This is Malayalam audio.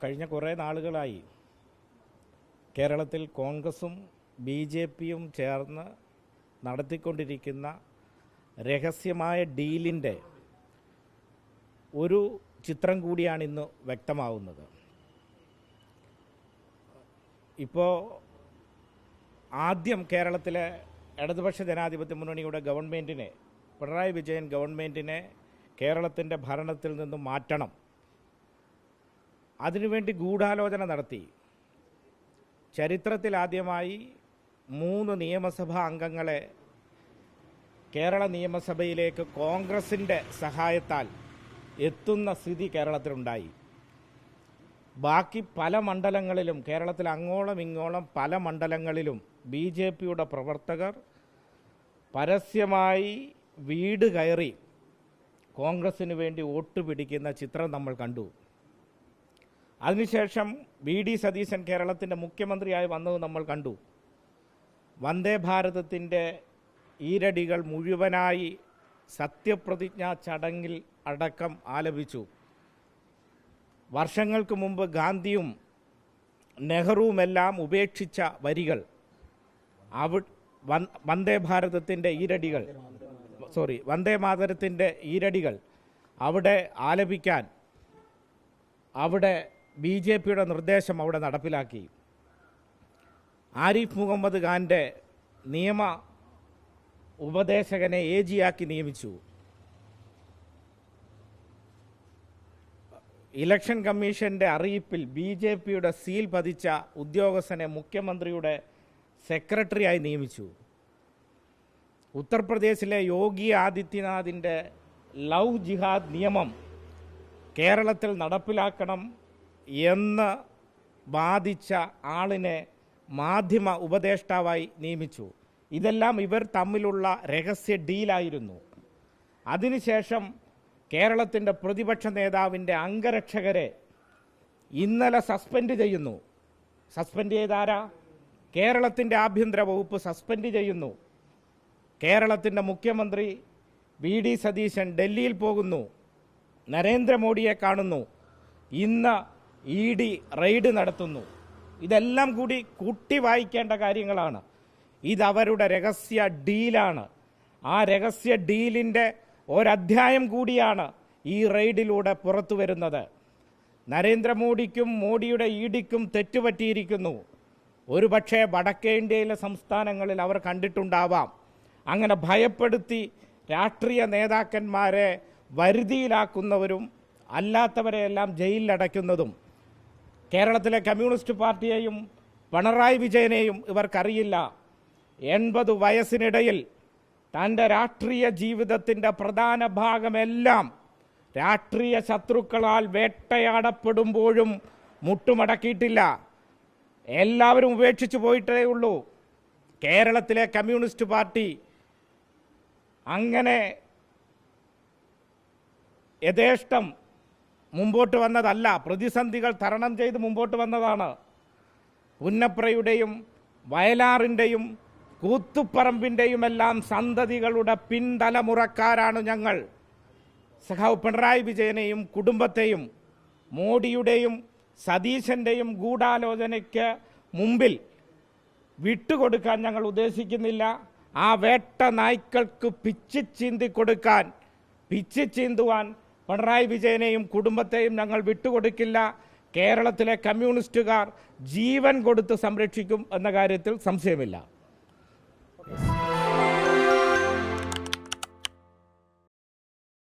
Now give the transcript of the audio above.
കഴിഞ്ഞ കുറേ നാളുകളായി കേരളത്തിൽ കോൺഗ്രസും BJPയും ചേർന്ന് നടത്തിക്കൊണ്ടിരിക്കുന്ന രഹസ്യമായ ഡീലിൻ്റെ ഒരു ചിത്രം കൂടിയാണ് ഇന്ന് വ്യക്തമാവുന്നത്. ഇപ്പോൾ ആദ്യം കേരളത്തിലെ ഇടതുപക്ഷ ജനാധിപത്യ മുന്നണിയുടെ ഗവൺമെൻറ്റിനെ, പിണറായി വിജയൻ ഗവൺമെൻറ്റിനെ കേരളത്തിൻ്റെ ഭരണത്തിൽ നിന്നും മാറ്റണം, അതിനുവേണ്ടി ഗൂഢാലോചന നടത്തി. ചരിത്രത്തിലാദ്യമായി 3 നിയമസഭാ അംഗങ്ങളെ കേരള നിയമസഭയിലേക്ക് കോൺഗ്രസിൻ്റെ സഹായത്താൽ എത്തുന്ന സ്ഥിതി കേരളത്തിലുണ്ടായി. ബാക്കി പല മണ്ഡലങ്ങളിലും, കേരളത്തിൽ അങ്ങോളം ഇങ്ങോളം പല മണ്ഡലങ്ങളിലും BJPയുടെ പ്രവർത്തകർ പരസ്യമായി വീട് കയറി കോൺഗ്രസിന് വേണ്ടി വോട്ട് പിടിക്കുന്ന ചിത്രം നമ്മൾ കണ്ടു. അതിനുശേഷം VD സതീശൻ കേരളത്തിൻ്റെ മുഖ്യമന്ത്രിയായി വന്നത് നമ്മൾ കണ്ടു. വന്ദേ ഭാരതത്തിൻ്റെ ഈരടികൾ മുഴുവനായി സത്യപ്രതിജ്ഞാ ചടങ്ങിൽ അടക്കം ആലപിച്ചു. വർഷങ്ങൾക്ക് മുമ്പ് ഗാന്ധിയും നെഹ്റുവുമെല്ലാം ഉപേക്ഷിച്ച വരികൾ, വന്ദേ മാതരത്തിൻ്റെ ഈരടികൾ അവിടെ ആലപിക്കാൻ അവിടെ BJPയുടെ നിർദ്ദേശം അവിടെ നടപ്പിലാക്കി. ആരിഫ് മുഹമ്മദ് ഖാൻ്റെ നിയമ ഉപദേശകനെ AG-ആക്കി നിയമിച്ചു. ഇലക്ഷൻ കമ്മീഷൻ്റെ അറിയിപ്പിൽ BJPയുടെ സീൽ പതിച്ച ഉദ്യോഗസ്ഥനെ മുഖ്യമന്ത്രിയുടെ സെക്രട്ടറിയായി നിയമിച്ചു. ഉത്തർപ്രദേശിലെ യോഗി ആദിത്യനാഥിൻ്റെ ലവ് ജിഹാദ് നിയമം കേരളത്തിൽ നടപ്പിലാക്കണം എന്ന് ബാധിച്ച ആളിനെ മാധ്യമ ഉപദേഷ്ടാവായി നിയമിച്ചു. ഇതെല്ലാം ഇവർ തമ്മിലുള്ള രഹസ്യ ഡീലായിരുന്നു. അതിനുശേഷം കേരളത്തിൻ്റെ പ്രതിപക്ഷ നേതാവിൻ്റെ അംഗരക്ഷകരെ ഇന്നലെ സസ്പെൻഡ് ചെയ്യുന്നു. സസ്പെൻഡ് ചെയ്താരാ? കേരളത്തിൻ്റെ ആഭ്യന്തര വകുപ്പ് സസ്പെൻഡ് ചെയ്യുന്നു. കേരളത്തിൻ്റെ മുഖ്യമന്ത്രി VD സതീശൻ ഡൽഹിയിൽ പോകുന്നു, നരേന്ദ്രമോദിയെ കാണുന്നു, ഇന്ന് ED റെയ്ഡ് നടത്തുന്നു. ഇതെല്ലാം കൂടി കൂട്ടി വായിക്കേണ്ട കാര്യങ്ങളാണ്. ഇതവരുടെ രഹസ്യ ഡീലാണ്. ആ രഹസ്യ ഡീലിൻ്റെ ഒരധ്യായം കൂടിയാണ് ഈ റെയ്ഡിലൂടെ പുറത്തു വരുന്നത്. നരേന്ദ്രമോദിക്കും മോഡിയുടെ EDക്കും തെറ്റുപറ്റിയിരിക്കുന്നു. ഒരുപക്ഷെ വടക്കേ ഇന്ത്യയിലെ സംസ്ഥാനങ്ങളിൽ അവർ കണ്ടിട്ടുണ്ടാവാം. അങ്ങനെ ഭയപ്പെടുത്തി രാഷ്ട്രീയ നേതാക്കന്മാരെ വരുതിയിലാക്കുന്നവരും അല്ലാത്തവരെയെല്ലാം ജയിലിലടയ്ക്കുന്നതും. കേരളത്തിലെ കമ്മ്യൂണിസ്റ്റ് പാർട്ടിയെയും പിണറായി വിജയനെയും ഇവർക്കറിയില്ല. 80 വയസ്സിനിടയിൽ തൻ്റെ രാഷ്ട്രീയ ജീവിതത്തിൻ്റെ പ്രധാന ഭാഗമെല്ലാം രാഷ്ട്രീയ ശത്രുക്കളാൽ വേട്ടയാടപ്പെടുമ്പോഴും മുട്ടുമടക്കിയിട്ടില്ല. എല്ലാവരും ഉപേക്ഷിച്ചു പോയിട്ടേ ഉള്ളൂ. കേരളത്തിലെ കമ്മ്യൂണിസ്റ്റ് പാർട്ടി അങ്ങനെ യഥേഷ്ടം മുമ്പോട്ട് വന്നതല്ല, പ്രതിസന്ധികൾ തരണം ചെയ്ത് മുമ്പോട്ട് വന്നതാണ്. പുന്നപ്രയുടെയും വയലാറിൻ്റെയും കൂത്തുപറമ്പിൻ്റെയും എല്ലാം സന്തതികളുടെ പിൻതലമുറക്കാരാണ് ഞങ്ങൾ. സഖാവ് പിണറായി വിജയനെയും കുടുംബത്തെയും മോഡിയുടെയും സതീശൻ്റെയും ഗൂഢാലോചനയ്ക്ക് മുമ്പിൽ വിട്ടുകൊടുക്കാൻ ഞങ്ങൾ ഉദ്ദേശിക്കുന്നില്ല. ആ വേട്ട നായ്ക്കൾക്ക് പിച്ചി ചീന്തുവാൻ പിണറായി വിജയനെയും കുടുംബത്തെയും ഞങ്ങൾ വിട്ടുകൊടുക്കില്ല. കേരളത്തിലെ കമ്മ്യൂണിസ്റ്റുകാർ ജീവൻ കൊടുത്ത് സംരക്ഷിക്കും എന്ന കാര്യത്തിൽ സംശയമില്ല.